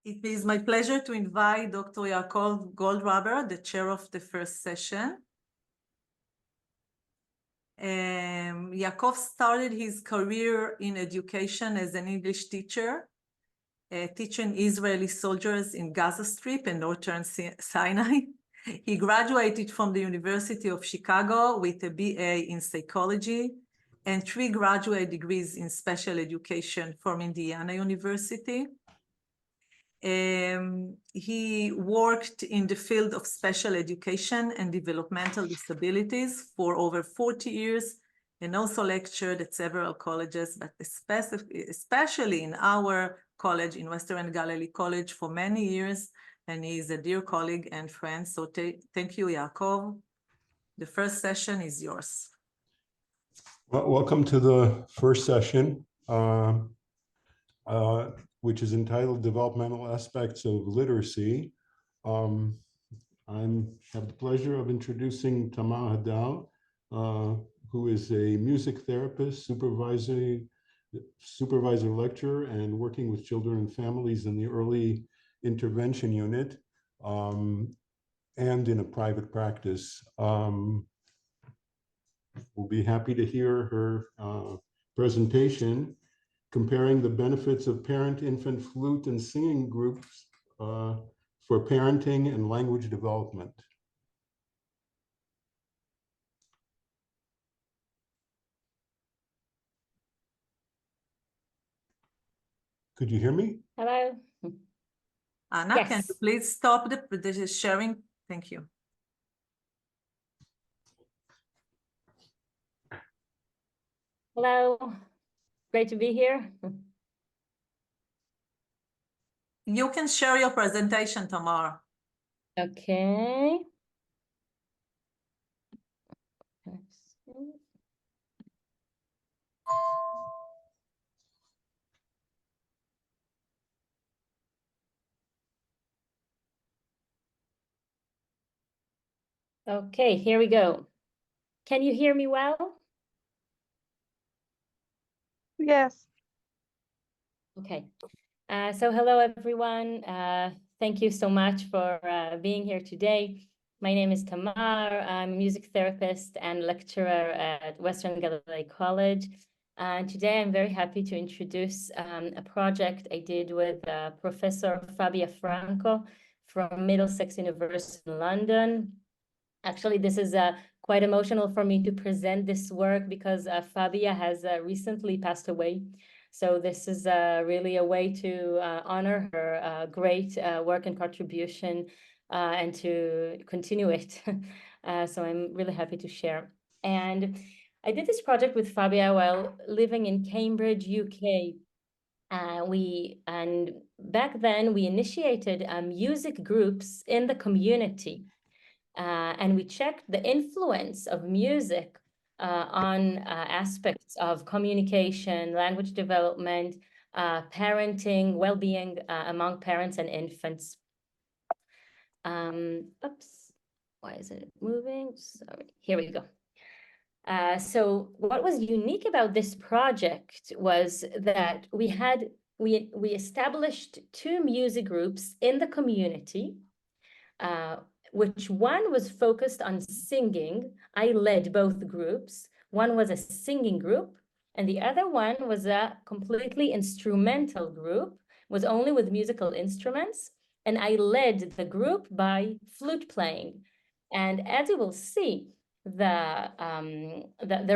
It is my pleasure to invite Dr. Yaakov Goldwaber, the chair of the first session. Yaakov started his career in education as an English teacher, teaching Israeli soldiers in Gaza Strip and Northern Sinai. He graduated from the University of Chicago with a BA in psychology and 3 graduate degrees in special education from Indiana University. He worked in the field of special education and developmental disabilities for over 40 years and also lectured at several colleges, but especially in our college, in Western Galilee College, for many years. And he is a dear colleague and friend. So thank you, Yaakov. The first session is yours. Well, welcome to the first session, which is entitled Developmental Aspects of Literacy. I have the pleasure of introducing Tamar Hadar, who is a music therapist, supervisor lecturer, and working with children and families in the early intervention unit and in a private practice. We'll be happy to hear her presentation comparing the benefits of parent-infant flute and singing groups for parenting and language development. Could you hear me? Hello. Anna, Yes. can you please stop the sharing? Thank you. Hello. Great to be here. You can share your presentation, Tamar. Okay. Okay, here we go. Can you hear me well? Yes. Okay. So hello, everyone. Thank you so much for being here today. My name is Tamar. I'm a music therapist and lecturer at Western Galilee College. And today I'm very happy to introduce a project I did with Professor Fabia Franco from Middlesex University in London. Actually, this is quite emotional for me to present this work because Fabia has recently passed away. So this is really a way to honor her great work and contribution and to continue it. So I'm really happy to share. And I did this project with Fabia while living in Cambridge, UK. And back then we initiated music groups in the community. And we checked the influence of music on aspects of communication, language development, parenting, well-being among parents and infants. Oops, why is it moving? Sorry, here we go. So what was unique about this project was that we established 2 music groups in the community, which one was focused on singing. I led both groups. One was a singing group, and the other one was a completely instrumental group, was only with musical instruments, and I led the group by flute playing. And as you will see, the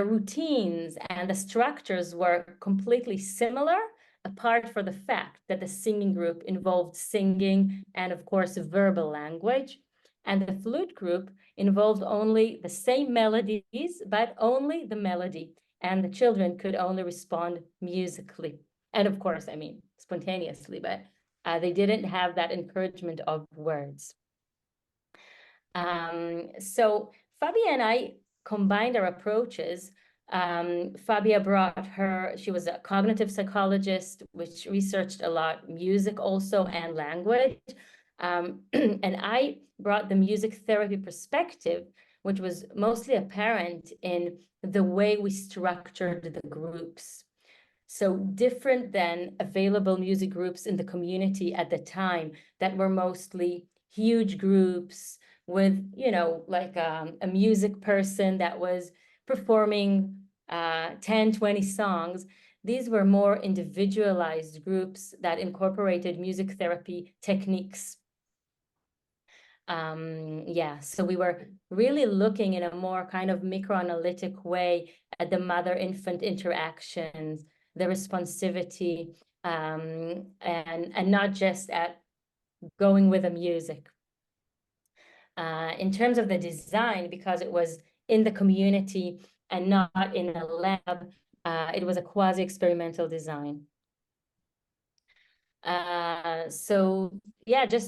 routines and the structures were completely similar, apart from the fact that the singing group involved singing and, of course, verbal language. And the flute group involved only the same melodies, but only the melody. And the children could only respond musically. And of course, I mean, spontaneously, but they didn't have that encouragement of words. So Fabia and I combined our approaches. Fabia brought she was a cognitive psychologist, which researched a lot music also and language. And I brought the music therapy perspective, which was mostly apparent in the way we structured the groups. So different than available music groups in the community at the time that were mostly huge groups with, like a music person that was performing 10, 20 songs. These were more individualized groups that incorporated music therapy techniques. So we were really looking in a more kind of microanalytic way at the mother-infant interactions, the responsivity, and not just at going with the music. In terms of the design, because it was in the community and not in a lab, it was a quasi-experimental design. Just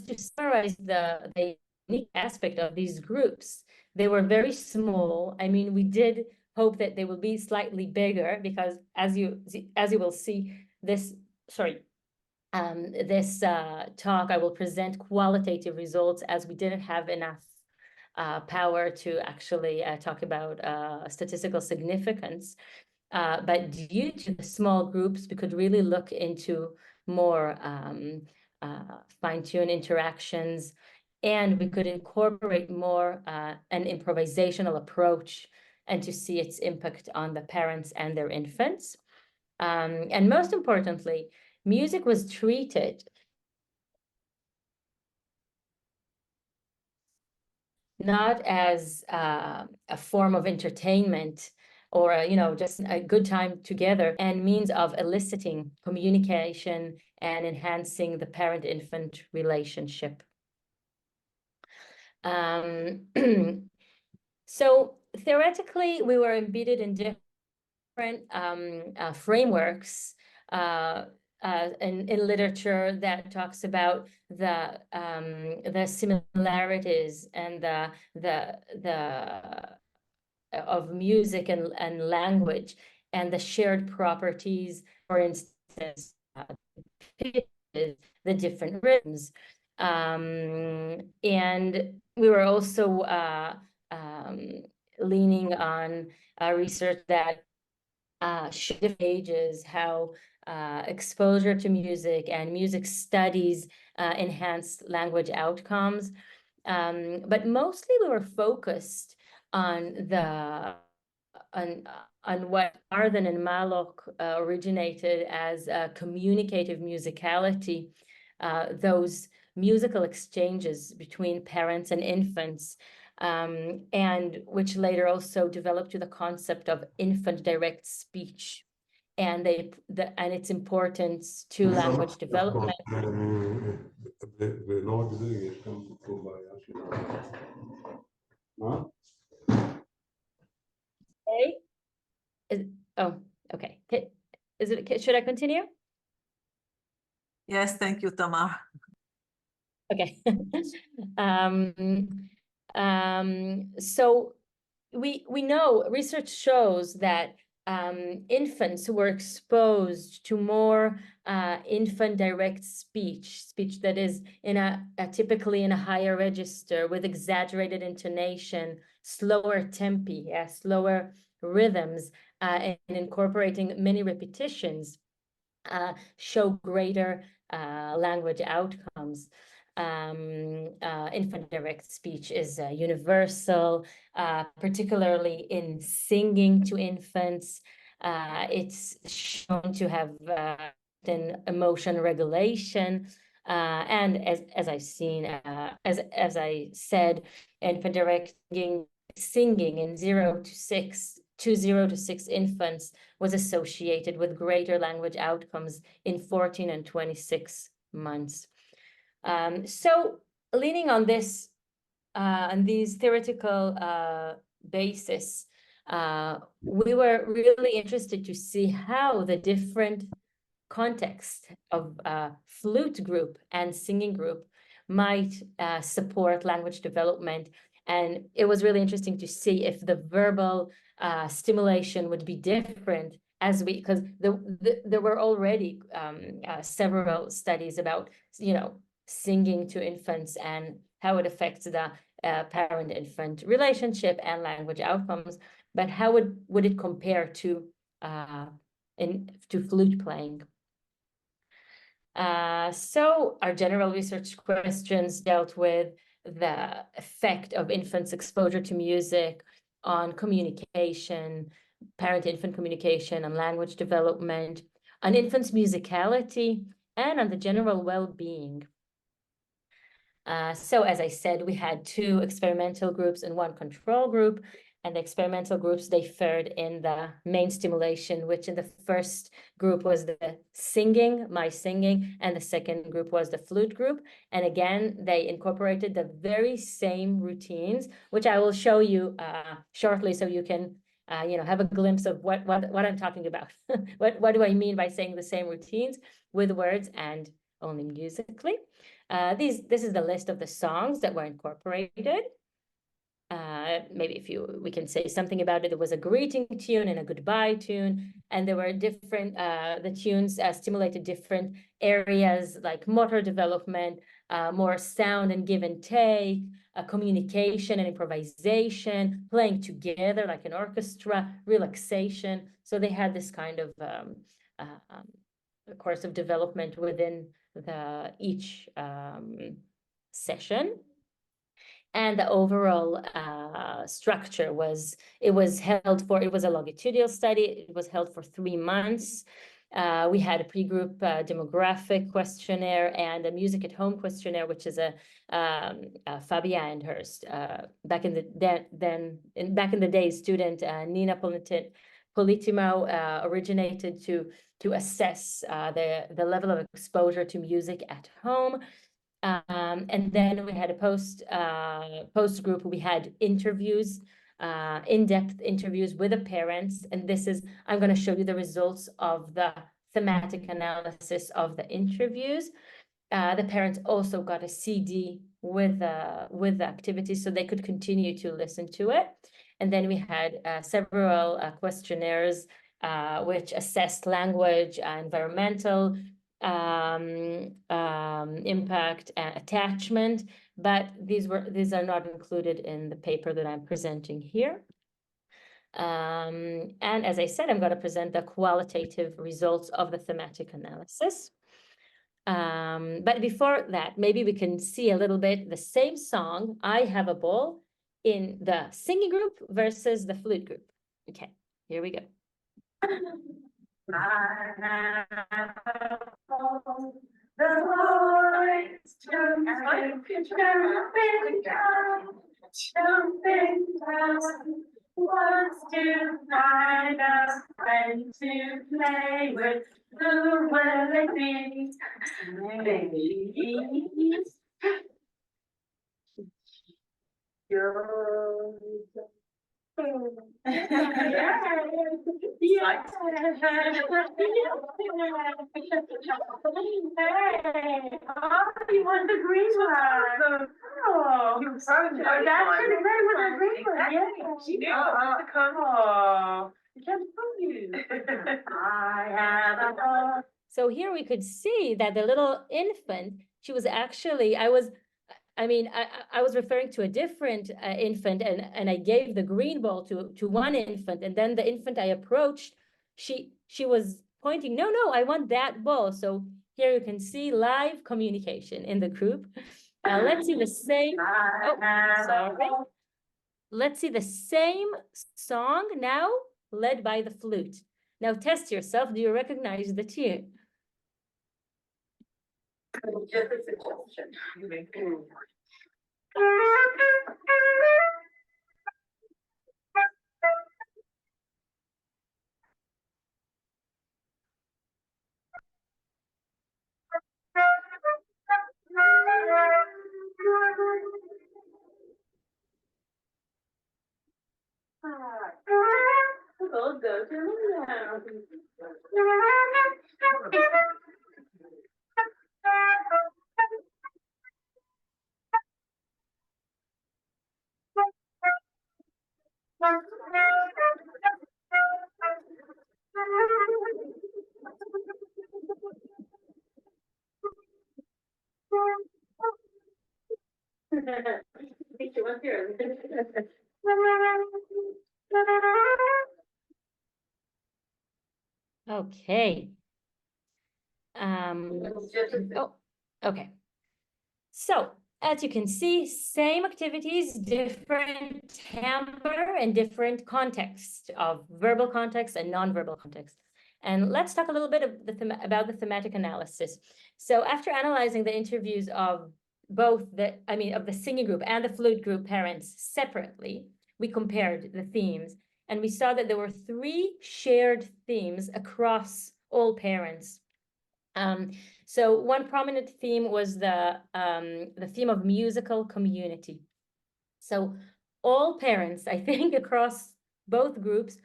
to summarize the unique aspect of these groups, they were very small. I mean, we did hope that they will be slightly bigger because as you will see this talk, I will present qualitative results as we didn't have enough power to actually talk about statistical significance. But due to the small groups, we could really look into more fine-tuned interactions, and we could incorporate more an improvisational approach and to see its impact on the parents and their infants. And most importantly, music was treated not as a form of entertainment or just a good time together, and means of eliciting communication and enhancing the parent-infant relationship. So theoretically, we were embedded in different frameworks in literature that talks about the similarities and the of music and language and the shared properties, for instance, the different rhythms. And we were also leaning on research that showed ages how exposure to music and music studies enhanced language outcomes. But mostly we were focused on what Arden and Malok originated as communicative musicality, those musical exchanges between parents and infants, and which later also developed to the concept of infant direct speech and its importance to language development. Okay. Should I continue? Yes, thank you, Tamar. Okay. So we know research shows that infants who were exposed to more infant direct speech that is typically in a higher register with exaggerated intonation, slower tempi, slower rhythms, and incorporating many repetitions, show greater language outcomes. Infant direct speech is universal, particularly in singing to infants. It's shown to have emotion regulation, and as I've seen, as I said, infant direct singing in 0 to 6 infants was associated with greater language outcomes in 14 and 26 months. So leaning on this, on these theoretical basis, we were really interested to see how the different context of flute group and singing group might support language development. And it was really interesting to see if the verbal stimulation would be different because there were already several studies about, singing to infants and how it affects the parent-infant relationship and language outcomes, but how would it compare to to flute playing. So our general research questions dealt with the effect of infants' exposure to music on communication, parent-infant communication, on language development, on infants' musicality, and on the general well-being. So as I said, we had 2 experimental groups and 1 control group. And the experimental groups, they fared in the main stimulation, which in the first group was the singing, my singing, and the second group was the flute group. And again, they incorporated the very same routines, which I will show you shortly, so you can have a glimpse of what I'm talking about. What do I mean by saying the same routines with words and only musically? This is the list of the songs that were incorporated. Maybe we can say something about it. There was a greeting tune and a goodbye tune, and there were different, the tunes stimulated different areas like motor development, more sound and give and take, communication and improvisation, playing together like an orchestra, relaxation. So they had this kind of course of development within each session. And the overall structure was, it was a longitudinal study. It was held for 3 months. We had a pre-group demographic questionnaire and a music at home questionnaire, which is a Fabia and Hurst. Back in the day, student Nina Politimo originated to assess the level of exposure to music at home. And then we had a post group. We had interviews, in-depth interviews with the parents. And I'm going to show you the results of the thematic analysis of the interviews. The parents also got a CD with the activities, so they could continue to listen to it. And then we had several questionnaires which assessed language, environmental impact, and attachment, but these are not included in the paper that I'm presenting here. And as I said, I'm going to present the qualitative results of the thematic analysis. But before that, maybe we can see a little bit the same song, I Have a Ball, in the singing group versus the flute group. Okay, here we go. I have a ball, the boys jumping down, wants to find a friend to play with. Who will it be? Babies. You want the green one? Oh, that's pretty great with the green one. Yeah, she knew. Oh, I can't fool you. I have a ball. So here we could see that the little infant, she was actually, I was referring to a different infant, and I gave the green ball to one infant, and then the infant I approached, she was pointing, no, I want that ball. So here you can see live communication in the group. Let's see the same. Let's see the same song now, led by the flute. Now test yourself. Do you recognize the tune? Just a suggestion. Okay. Oh, okay. So, as you can see, same activities, different timbre and different context of verbal context and non-verbal context. And let's talk a little bit of about the thematic analysis. So after analyzing the interviews of both of the singing group and the flute group parents separately, we compared the themes and we saw that there were 3 shared themes across all parents. So one prominent theme was the theme of musical community. So all parents, I think, across both groups,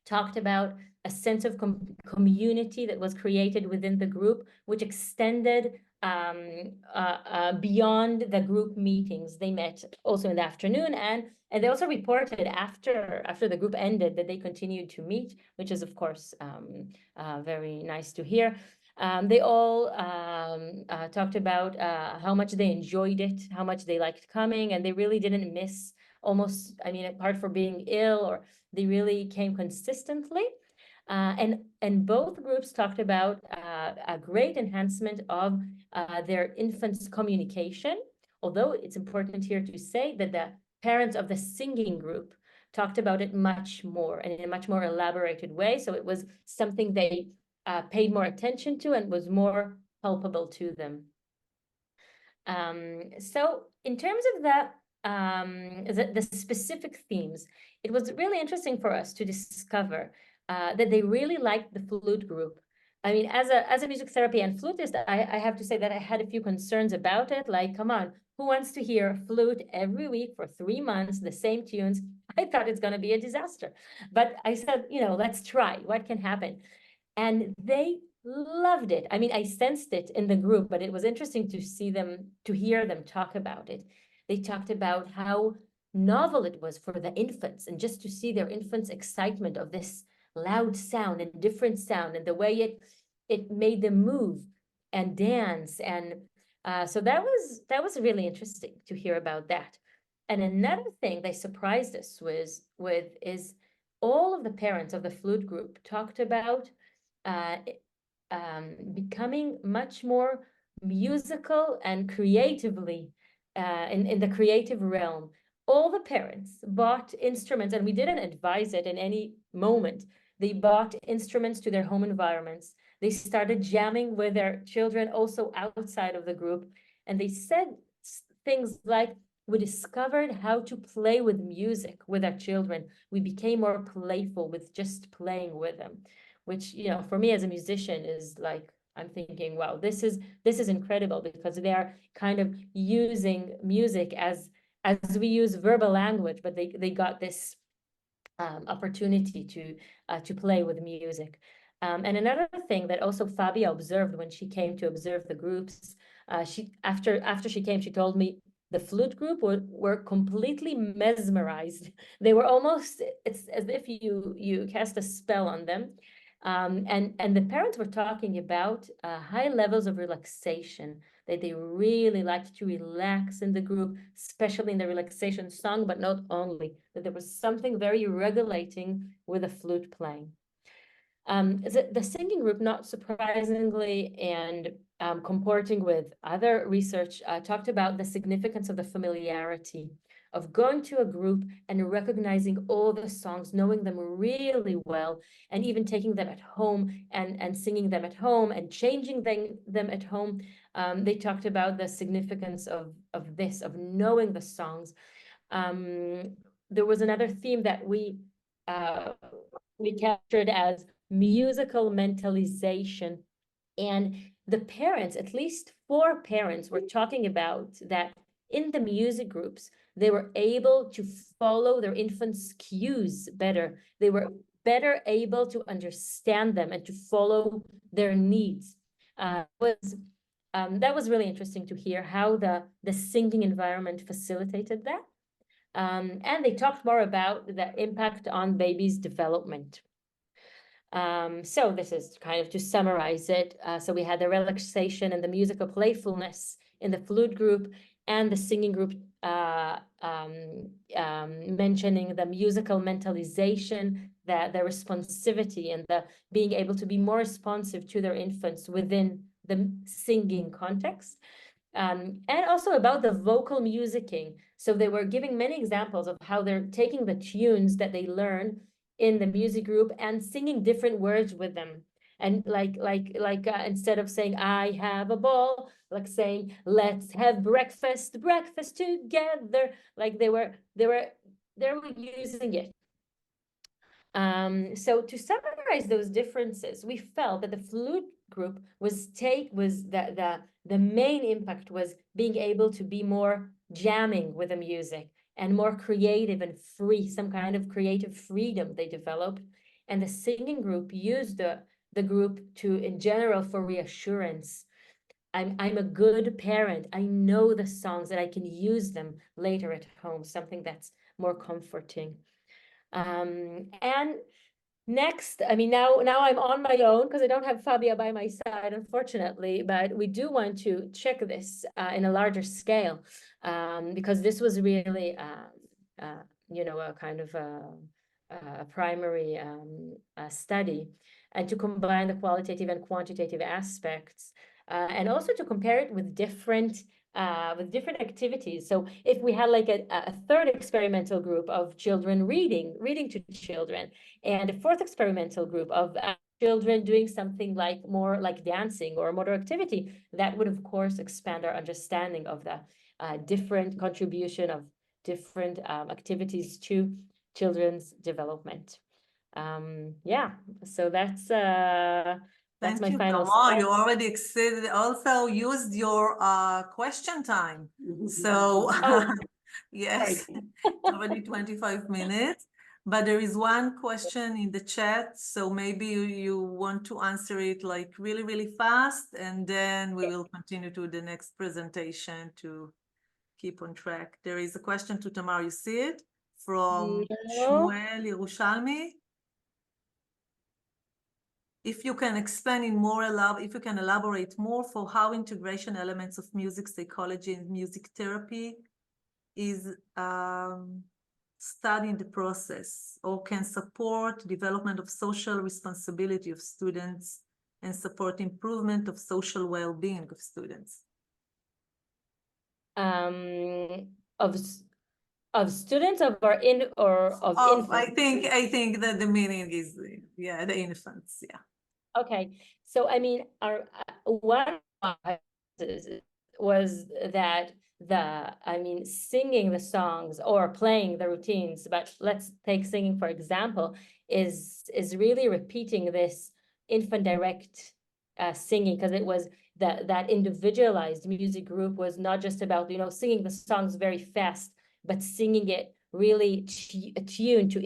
talked about a sense of community that was created within the group, which extended beyond the group meetings. They met also in the afternoon, and they also reported after the group ended that they continued to meet, which is of course very nice to hear. They all talked about how much they enjoyed it, how much they liked coming, and they really didn't miss almost, apart from being ill, or they really came consistently. And both groups talked about a great enhancement of their infants' communication, although it's important here to say that the parents of the singing group talked about it much more and in a much more elaborated way. So it was something they paid more attention to and was more palpable to them. So in terms of the specific themes, it was really interesting for us to discover that they really liked the flute group. As a music therapy and flutist, I have to say that I had a few concerns about it. Like, come on, who wants to hear flute every week for 3 months, the same tunes? I thought it's going to be a disaster. But I said, let's try. What can happen? And they loved it. I sensed it in the group, but it was interesting to hear them talk about it. They talked about how novel it was for the infants, and just to see their infants' excitement of this loud sound and different sound, and the way it made them move and dance. And so that was really interesting to hear about that. And another thing they surprised us with is all of the parents of the flute group talked about becoming much more musical and creatively in the creative realm. All the parents bought instruments, and we didn't advise it in any moment. They bought instruments to their home environments. They started jamming with their children also outside of the group. And they said things like, we discovered how to play with music with our children. We became more playful with just playing with them, which, for me as a musician is like, I'm thinking, wow, this is incredible, because they are kind of using music as we use verbal language, but they got this opportunity to play with music. And another thing that also Fabia observed when she came to observe the groups, after she came, she told me the flute group were completely mesmerized. They were almost, it's as if you cast a spell on them. And the parents were talking about high levels of relaxation, that they really liked to relax in the group, especially in the relaxation song, but not only, that there was something very regulating with the flute playing. The singing group, not surprisingly, and comporting with other research, talked about the significance of the familiarity of going to a group and recognizing all the songs, knowing them really well, and even taking them at home and singing them at home and changing them at home. They talked about the significance of this, of knowing the songs. There was another theme that we captured as musical mentalization. And the parents, at least 4 parents, were talking about that in the music groups, they were able to follow their infants' cues better. They were better able to understand them and to follow their needs. That was really interesting to hear how the singing environment facilitated that. And they talked more about the impact on babies' development. So this is kind of to summarize it. So we had the relaxation and the musical playfulness in the flute group, and the singing group mentioning the musical mentalization the responsivity and the being able to be more responsive to their infants within the singing context. And also about the vocal musicking. So they were giving many examples of how they're taking the tunes that they learn in the music group and singing different words with them. And instead of saying, I have a ball, like saying, let's have breakfast together. Like they were using it. So to summarize those differences, we felt that the flute group the main impact was being able to be more jamming with the music and more creative and free, some kind of creative freedom they developed. And the singing group used the group in general for reassurance. I'm a good parent. I know the songs and I can use them later at home, something that's more comforting. And next, I mean, now I'm on my own because I don't have Fabia by my side, unfortunately, but we do want to check this in a larger scale because this was really, a kind of a primary study, and to combine the qualitative and quantitative aspects, and also to compare it with different activities. So if we had like a third experimental group of children reading to children, and a fourth experimental group of children doing something like more like dancing or motor activity, that would of course expand our understanding of the different contribution of different activities to children's development. Yeah, so that's Thank my you, final Tamar. slide. You already exceeded, also used your question time. So yes, already 25 minutes. But there is one question in the chat, so maybe you want to answer it like really, really fast, and then we will continue to the next presentation to keep on track. There is a question to Tamar, you see it? From Shmuel Yerushalmi. If you can explain if you can elaborate more for how integration elements of music psychology and music therapy is studied in the process, or can support development of social responsibility of students and support improvement of social well-being of students. Of students of infants. I think that the meaning is the infants. Yeah. Okay, so I mean, our one was that singing the songs or playing the routines, but let's take singing for example, is really repeating this infant direct singing, because it was that individualized music group was not just about singing the songs very fast, but singing it really tuned to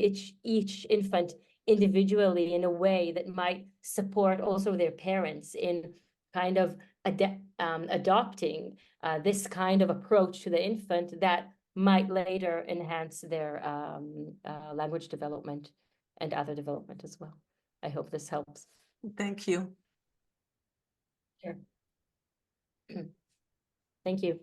each infant individually in a way that might support also their parents in kind of adopting this kind of approach to the infant that might later enhance their language development and other development as well. I hope this helps. Thank you. Sure. Thank you.